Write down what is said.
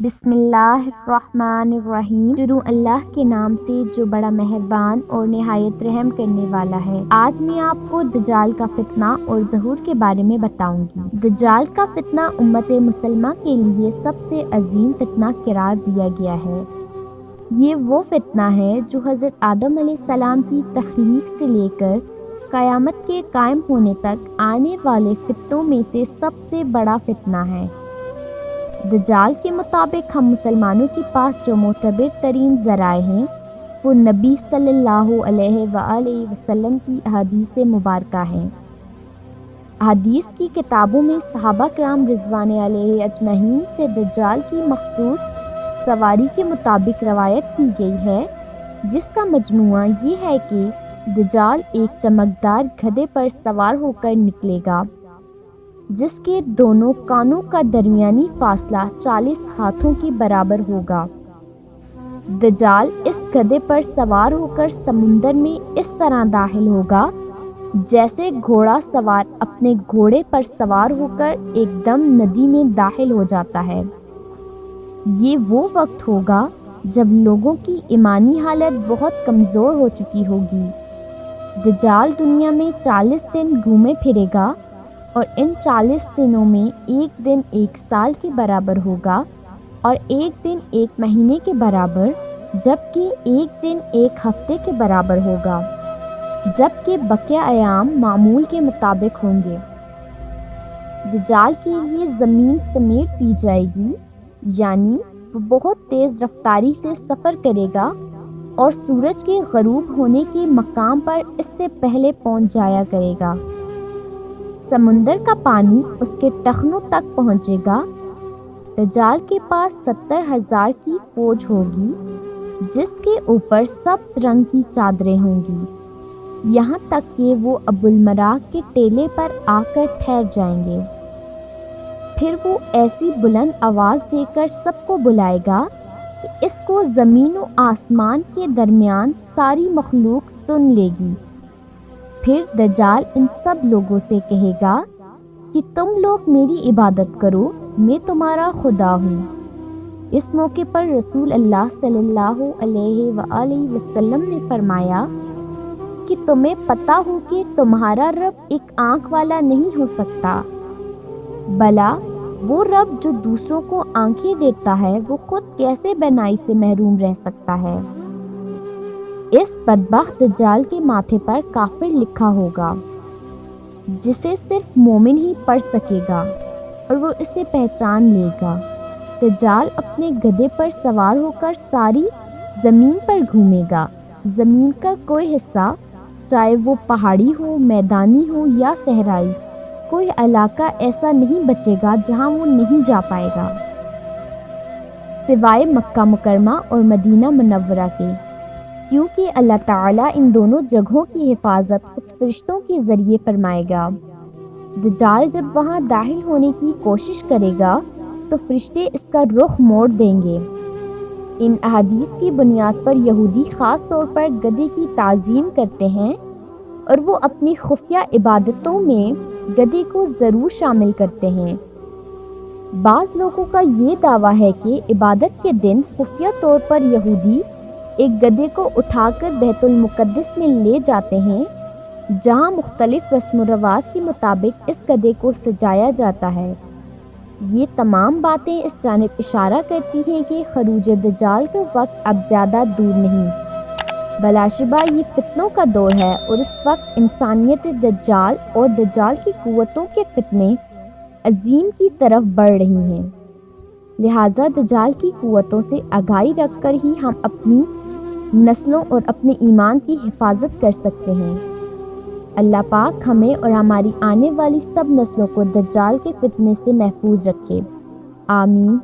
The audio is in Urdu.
بسم اللہ الرحمن الرحیم۔ شروع اللہ کے نام سے جو بڑا مہربان اور نہایت رحم کرنے والا ہے۔ آج میں آپ کو دجال کا فتنہ اور ظہور کے بارے میں بتاؤں گی۔ دجال کا فتنہ امت مسلمہ کے لیے سب سے عظیم فتنہ قرار دیا گیا ہے۔ یہ وہ فتنہ ہے جو حضرت آدم علیہ السلام کی تخلیق سے لے کر قیامت کے قائم ہونے تک آنے والے فتنوں میں سے سب سے بڑا فتنہ ہے۔ دجال کے مطابق ہم مسلمانوں کے پاس جو معتبر ترین ذرائع ہیں وہ نبی صلی اللہ علیہ وآلہ وسلم کی احادیث مبارکہ ہیں۔ حدیث کی کتابوں میں صحابہ کرام رضوان علیہ اجمعین سے دجال کی مخصوص سواری کے مطابق روایت کی گئی ہے، جس کا مجموعہ یہ ہے کہ دجال ایک چمکدار گدھے پر سوار ہو کر نکلے گا، جس کے دونوں کانوں کا درمیانی فاصلہ 40 ہاتھوں کے برابر ہوگا۔ دجال اس گدھے پر سوار ہو کر سمندر میں اس طرح داخل ہوگا جیسے گھوڑا سوار اپنے گھوڑے پر سوار ہو کر ایک دم ندی میں داخل ہو جاتا ہے۔ یہ وہ وقت ہوگا جب لوگوں کی ایمانی حالت بہت کمزور ہو چکی ہوگی۔ دجال دنیا میں 40 دن گھومے پھرے گا اور ان 40 دنوں میں ایک دن ایک سال کے برابر ہوگا اور ایک دن ایک مہینے کے برابر، جبکہ ایک دن ایک ہفتے کے برابر ہوگا، جبکہ بقیہ ایام معمول کے مطابق ہوں گے۔ دجال کے لیے زمین سمیٹ دی جائے گی، یعنی وہ بہت تیز رفتاری سے سفر کرے گا اور سورج کے غروب ہونے کے مقام پر اس سے پہلے پہنچ جایا کرے گا۔ سمندر کا پانی اس کے ٹخنوں تک پہنچے گا۔ دجال کے پاس 70,000 کی فوج ہوگی، جس کے اوپر سبز رنگ کی چادریں ہوں گی، یہاں تک کہ وہ ابو المراق کے ٹیلے پر آ کر ٹھہر جائیں گے۔ پھر وہ ایسی بلند آواز دے کر سب کو بلائے گا کہ اس کو زمین و آسمان کے درمیان ساری مخلوق سن لے گی۔ پھر دجال ان سب لوگوں سے کہے گا کہ تم لوگ میری عبادت کرو، میں تمہارا خدا ہوں۔ اس موقع پر رسول اللہ صلی اللہ علیہ وآلہ وسلم نے فرمایا کہ تمہیں پتہ ہو کہ تمہارا رب ایک آنکھ والا نہیں ہو سکتا، بھلا وہ رب جو دوسروں کو آنکھیں دیتا ہے وہ خود کیسے بینائی سے محروم رہ سکتا ہے؟ اس بدبخت دجال کے ماتھے پر کافر لکھا ہوگا، جسے صرف مومن ہی پڑھ سکے گا اور وہ اسے پہچان لے گا۔ دجال اپنے گدھے پر سوار ہو کر ساری زمین پر گھومے گا۔ زمین کا کوئی حصہ، چاہے وہ پہاڑی ہو، میدانی ہو یا صحرائی، کوئی علاقہ ایسا نہیں بچے گا جہاں وہ نہیں جا پائے گا، سوائے مکہ مکرمہ اور مدینہ منورہ کے، کیونکہ اللہ تعالیٰ ان دونوں جگہوں کی حفاظت کچھ فرشتوں کے ذریعے فرمائے گا۔ دجال جب وہاں داخل ہونے کی کوشش کرے گا تو فرشتے اس کا رخ موڑ دیں گے۔ ان احادیث کی بنیاد پر یہودی خاص طور پر گدھے کی تعظیم کرتے ہیں اور وہ اپنی خفیہ عبادتوں میں گدھے کو ضرور شامل کرتے ہیں۔ بعض لوگوں کا یہ دعویٰ ہے کہ عبادت کے دن خفیہ طور پر یہودی ایک گدھے کو اٹھا کر بیت المقدس میں لے جاتے ہیں، جہاں مختلف رسم و رواج کے مطابق اس گدھے کو سجایا جاتا ہے۔ یہ تمام باتیں اس جانب اشارہ کرتی ہیں کہ خروج دجال کا وقت اب زیادہ دور نہیں، بلا شبہ یہ فتنوں کا دور ہے، اور اس وقت انسانیت دجال اور دجال کی قوتوں کے فتنے عظیم کی طرف بڑھ رہی ہیں۔ لہٰذا دجال کی قوتوں سے آگاہی رکھ کر ہی ہم اپنی نسلوں اور اپنے ایمان کی حفاظت کر سکتے ہیں۔ اللہ پاک ہمیں اور ہماری آنے والی سب نسلوں کو دجال کے فتنے سے محفوظ رکھے، آمین۔